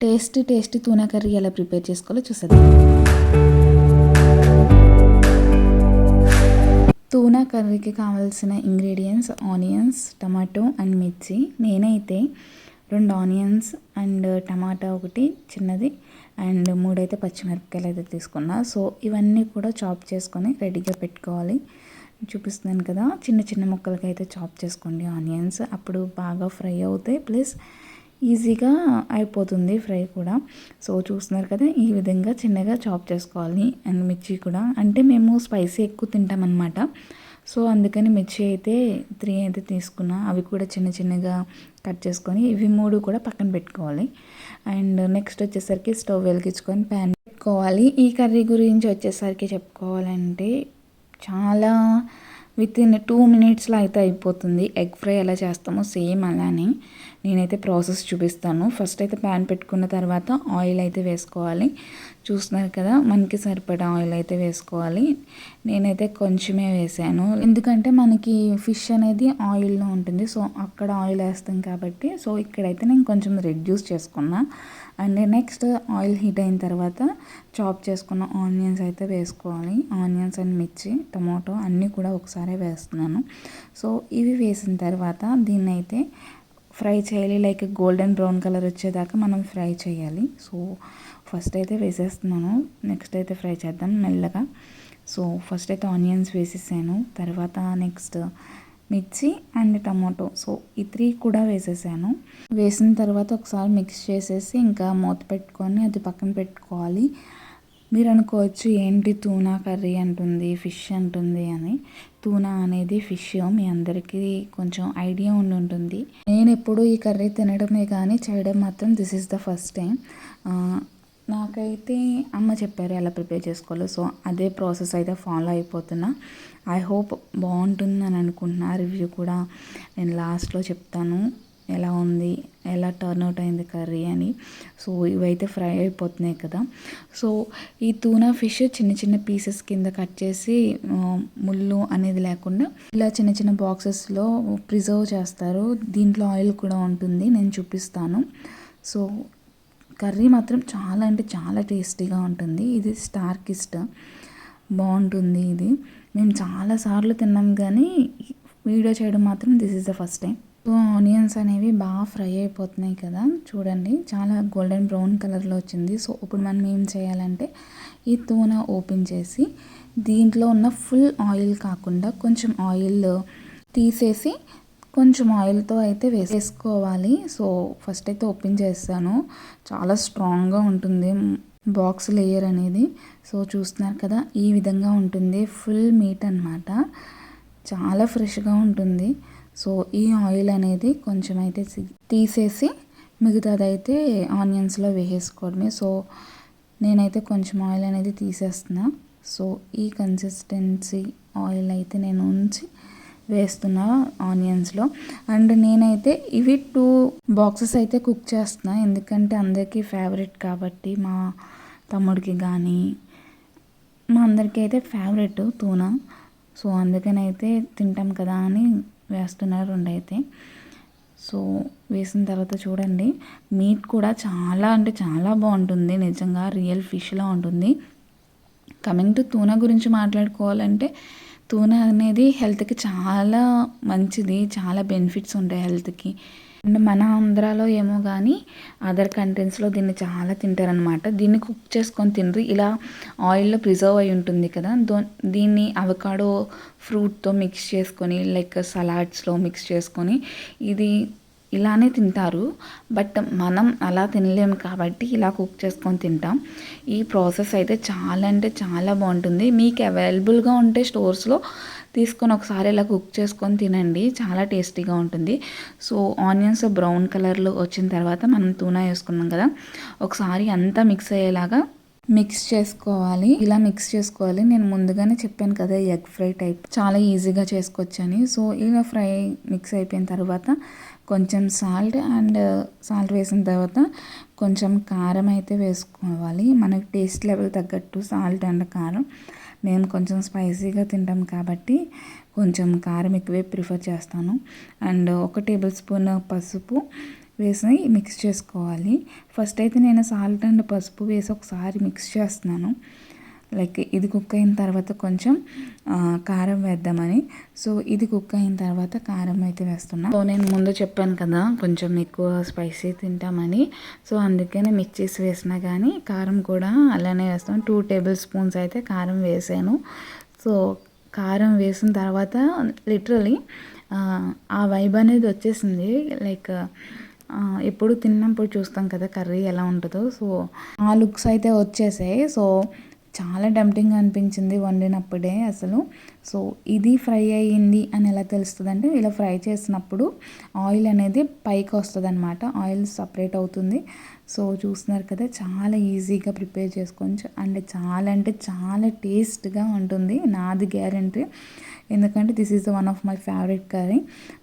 Tasty tuna curry ఎలా prepare చేసుకోవాలో చూసేద్దాం. తూనా కర్రీకి కావాల్సిన ఇంగ్రీడియంట్స్ ఆనియన్స్, టమాటో అండ్ మిర్చి. నేనైతే 2 ఆనియన్స్ అండ్ టమాటా ఒకటి చిన్నది అండ్ 3 అయితే పచ్చిమిరపకాయలు అయితే తీసుకున్నా. సో ఇవన్నీ కూడా చాప్ చేసుకొని రెడీగా పెట్టుకోవాలి. చూపిస్తున్నాను కదా, చిన్న చిన్న ముక్కలకి అయితే చాప్ చేసుకోండి ఆనియన్స్. అప్పుడు బాగా ఫ్రై అవుతాయి, ప్లస్ ఈజీగా అయిపోతుంది ఫ్రై కూడా. సో చూస్తున్నారు కదా, ఈ విధంగా చిన్నగా చాప్ చేసుకోవాలి. అండ్ మిర్చి కూడా, అంటే మేము స్పైసీ ఎక్కువ తింటామన్నమాట. సో అందుకని మిర్చి అయితే 3 అయితే తీసుకున్నా. అవి కూడా చిన్న చిన్నగా కట్ చేసుకొని ఇవి 3 కూడా పక్కన పెట్టుకోవాలి. అండ్ నెక్స్ట్ వచ్చేసరికి స్టవ్ వెలిగించుకొని ప్యాన్ పెట్టుకోవాలి. ఈ కర్రీ గురించి వచ్చేసరికి చెప్పుకోవాలంటే చాలా వితిన్ 2 మినిట్స్లో అయితే అయిపోతుంది. ఎగ్ ఫ్రై ఎలా చేస్తామో సేమ్ అలానే నేనైతే ప్రాసెస్ చూపిస్తాను. ఫస్ట్ అయితే ప్యాన్ పెట్టుకున్న తర్వాత ఆయిల్ అయితే వేసుకోవాలి. చూస్తున్నారు కదా, మనకి సరిపడా ఆయిల్ అయితే వేసుకోవాలి. నేనైతే కొంచెమే వేసాను, ఎందుకంటే మనకి ఫిష్ అనేది ఆయిల్లో ఉంటుంది. సో అక్కడ ఆయిల్ వేస్తాం కాబట్టి, సో ఇక్కడైతే నేను కొంచెం రెడ్యూస్ చేసుకున్నా. అండ్ నెక్స్ట్ ఆయిల్ హీట్ అయిన తర్వాత చాప్ చేసుకున్న ఆనియన్స్ అయితే వేసుకోవాలి. ఆనియన్స్ అండ్ మిర్చి, టమాటో అన్నీ కూడా ఒకసారి వేస్తున్నాను. సో ఇవి వేసిన తర్వాత దీన్ని అయితే ఫ్రై చేయాలి. లైక్ గోల్డెన్ బ్రౌన్ కలర్ వచ్చేదాకా మనం ఫ్రై చేయాలి. సో ఫస్ట్ అయితే వేసేస్తున్నాను, నెక్స్ట్ అయితే ఫ్రై చేద్దాం మెల్లగా. సో ఫస్ట్ అయితే ఆనియన్స్ వేసేసాను, తర్వాత నెక్స్ట్ మిర్చి అండ్ టమాటో. సో ఈ 3 కూడా వేసేసాను. వేసిన తర్వాత ఒకసారి మిక్స్ చేసేసి ఇంకా మూత పెట్టుకొని అది పక్కన పెట్టుకోవాలి. మీరు అనుకోవచ్చు ఏంటి తూనా కర్రీ అంటుంది, ఫిష్ అంటుంది అని. తూనా అనేది ఫిష్, మీ అందరికీ కొంచెం ఐడియా ఉండి ఉంటుంది. నేను ఎప్పుడు ఈ కర్రీ తినడమే కానీ చేయడం మాత్రం this is the first time. నాకైతే అమ్మ చెప్పారు ఎలా ప్రిపేర్ చేసుకోవాలో, సో అదే ప్రాసెస్ అయితే ఫాలో అయిపోతున్నా. ఐ హోప్ బాగుంటుందని అనుకుంటున్నా. రివ్యూ కూడా నేను లాస్ట్లో చెప్తాను ఎలా ఉంది, ఎలా టర్న్ అవుట్ అయింది కర్రీ అని. సో ఇవైతే ఫ్రై అయిపోతున్నాయి కదా. సో ఈ తూనా ఫిష్ చిన్న చిన్న పీసెస్ కింద కట్ చేసి ముళ్ళు అనేది లేకుండా ఇలా చిన్న చిన్న బాక్సెస్లో ప్రిజర్వ్ చేస్తారు. దీంట్లో ఆయిల్ కూడా ఉంటుంది, నేను చూపిస్తాను. సో కర్రీ మాత్రం చాలా అంటే చాలా టేస్టీగా ఉంటుంది. ఇది స్టార్ కిస్ట్ బాగుంటుంది. ఇది మేము చాలాసార్లు తిన్నాం కానీ వీడియో చేయడం మాత్రం this is the first time. So onions అనేవి బాగా ఫ్రై అయిపోతున్నాయి కదా, చూడండి చాలా గోల్డెన్ బ్రౌన్ కలర్లో వచ్చింది. సో ఇప్పుడు మనం ఏం చేయాలంటే ఈ తూనా ఓపెన్ చేసి దీంట్లో ఉన్న ఫుల్ ఆయిల్ కాకుండా కొంచెం ఆయిల్ తీసేసి కొంచెం ఆయిల్తో అయితే వేసుకోవాలి. సో ఫస్ట్ అయితే ఓపెన్ చేస్తాను, చాలా స్ట్రాంగ్గా ఉంటుంది బాక్స్ లేయర్ అనేది. సో చూస్తున్నారు కదా, ఈ విధంగా ఉంటుంది. ఫుల్ మీట్ అన్నమాట, చాలా ఫ్రెష్గా ఉంటుంది. సో ఈ ఆయిల్ అనేది కొంచెం అయితే తీసేసి మిగతాదైతే ఆనియన్స్లో వేసేసుకోవడమే. సో నేనైతే కొంచెం ఆయిల్ అనేది తీసేస్తున్నా. సో ఈ కన్సిస్టెన్సీ ఆయిల్ అయితే నేను ఉంచి వేస్తున్నా ఆనియన్స్లో. అండ్ నేనైతే ఇవి 2 బాక్సెస్ అయితే కుక్ చేస్తున్నా, ఎందుకంటే అందరికీ ఫేవరెట్ కాబట్టి. మా తమ్ముడికి కానీ మా అందరికీ అయితే ఫేవరెట్ తూనా. సో అందుకని అయితే తింటాం కదా అని వేస్తున్నారు 2 అయితే. సో వేసిన తర్వాత చూడండి, మీట్ కూడా చాలా అంటే చాలా బాగుంటుంది, నిజంగా రియల్ ఫిష్లా ఉంటుంది. కమింగ్ టు తూనా గురించి మాట్లాడుకోవాలంటే తూనా అనేది హెల్త్కి చాలా మంచిది, చాలా బెనిఫిట్స్ ఉంటాయి హెల్త్కి. అండ్ మన ఆంధ్రాలో ఏమో కానీ అదర్ కంట్రీస్లో దీన్ని చాలా తింటారనమాట. దీన్ని కుక్ చేసుకొని తినరు, ఇలా ఆయిల్లో ప్రిజర్వ్ అయి ఉంటుంది కదా. దీన్ని అవకాడో ఫ్రూట్తో మిక్స్ చేసుకొని లైక్ సలాడ్స్లో మిక్స్ చేసుకొని ఇది ఇలానే తింటారు. బట్ మనం అలా తినలేము కాబట్టి ఇలా కుక్ చేసుకొని తింటాం. ఈ ప్రాసెస్ అయితే చాలా అంటే చాలా బాగుంటుంది. మీకు అవైలబుల్గా ఉంటే స్టోర్స్లో తీసుకొని ఒకసారి ఇలా కుక్ చేసుకొని తినండి, చాలా టేస్టీగా ఉంటుంది. సో ఆనియన్స్ బ్రౌన్ కలర్లో వచ్చిన తర్వాత మనం తూనా వేసుకున్నాం కదా, ఒకసారి అంతా మిక్స్ అయ్యేలాగా మిక్స్ చేసుకోవాలి. ఇలా మిక్స్ చేసుకోవాలి. నేను ముందుగానే చెప్పాను కదా ఎగ్ ఫ్రై టైప్ చాలా ఈజీగా చేసుకోవచ్చని. సో ఇలా ఫ్రై మిక్స్ అయిపోయిన తర్వాత కొంచెం సాల్ట్ వేసిన తర్వాత కొంచెం కారం అయితే వేసుకోవాలి. మనకి టేస్ట్ లెవెల్ తగ్గట్టు సాల్ట్ అండ్ కారం. మేము కొంచెం స్పైసీగా తింటాం కాబట్టి కొంచెం కారం ఎక్కువే ప్రిఫర్ చేస్తాను. అండ్ 1 టేబుల్ స్పూన్ పసుపు, వేసి మిక్స్ చేసుకోవాలి. ఫస్ట్ అయితే నేను సాల్ట్ అండ్ పసుపు వేసి ఒకసారి మిక్స్ చేస్తున్నాను. లైక్ ఇది కుక్ అయిన తర్వాత కొంచెం కారం వేద్దామని. సో ఇది కుక్ అయిన తర్వాత కారం అయితే వేస్తున్నా. సో నేను ముందు చెప్పాను కదా కొంచెం ఎక్కువ స్పైసీ తింటామని. సో అందుకనే మిక్సీస్ వేసినా కానీ కారం కూడా అలానే వేస్తాను. 2 టేబుల్ స్పూన్స్ అయితే కారం వేసాను. సో కారం వేసిన తర్వాత లిటరలీ ఆ వైబ్ అనేది వచ్చేసింది. లైక్ ఎప్పుడు తిన్నప్పుడు చూస్తాం కదా కర్రీ ఎలా ఉంటుందో. సో ఆ లుక్స్ అయితే వచ్చేసాయి. సో చాలా టెంప్టింగ్ అనిపించింది వండినప్పుడే అసలు. సో ఇది ఫ్రై అయ్యింది అని ఎలా తెలుస్తుంది అంటే ఇలా ఫ్రై చేసినప్పుడు ఆయిల్ అనేది పైకి వస్తుంది అనమాట. ఆయిల్ సపరేట్ అవుతుంది. సో చూస్తున్నారు కదా చాలా ఈజీగా ప్రిపేర్ చేసుకోవచ్చు అండ్ అంటే చాలా టేస్ట్గా ఉంటుంది. నాది గ్యారెంటీ, ఎందుకంటే this is one of my favourite curry.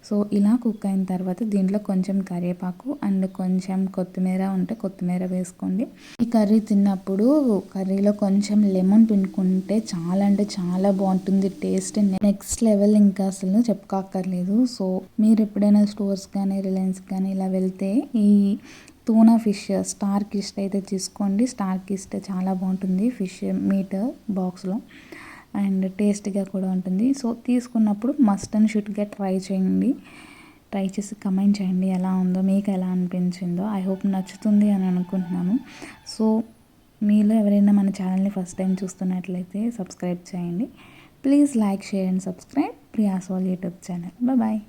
So ఇలా కుక్ అయిన తర్వాత దీంట్లో కొంచెం కరివేపాకు అండ్ కొంచెం కొత్తిమీర ఉంటే కొత్తిమీర వేసుకోండి. ఈ కర్రీ తిన్నప్పుడు కర్రీలో కొంచెం లెమన్ పిండుకుంటే చాలా అంటే చాలా బాగుంటుంది. టేస్ట్ నెక్స్ట్ లెవెల్, ఇంకా అసలు చెప్పుకోక్కర్లేదు. సో మీరు ఎప్పుడైనా స్టోర్స్ కానీ రిలయన్స్ కానీ ఇలా వెళ్తే ఈ టూనా ఫిష్ స్టార్ కిస్ట్ అయితే తీసుకోండి. స్టార్ కిస్ట్ చాలా బాగుంటుంది ఫిష్ మీట్ బాక్స్లో అండ్ టేస్ట్గా కూడా ఉంటుంది. సో తీసుకున్నప్పుడు మస్ట్ అండ్ షుడ్గా ట్రై చేయండి. ట్రై చేసి కమెంట్ చేయండి ఎలా ఉందో, మీకు ఎలా అనిపించిందో. ఐ హోప్ నచ్చుతుంది అని అనుకుంటున్నాను. సో మీలో ఎవరైనా మన ఛానల్ని ఫస్ట్ టైం చూస్తున్నట్లయితే సబ్స్క్రైబ్ చేయండి. Please like, share and subscribe Priya's wall YouTube channel. Bye.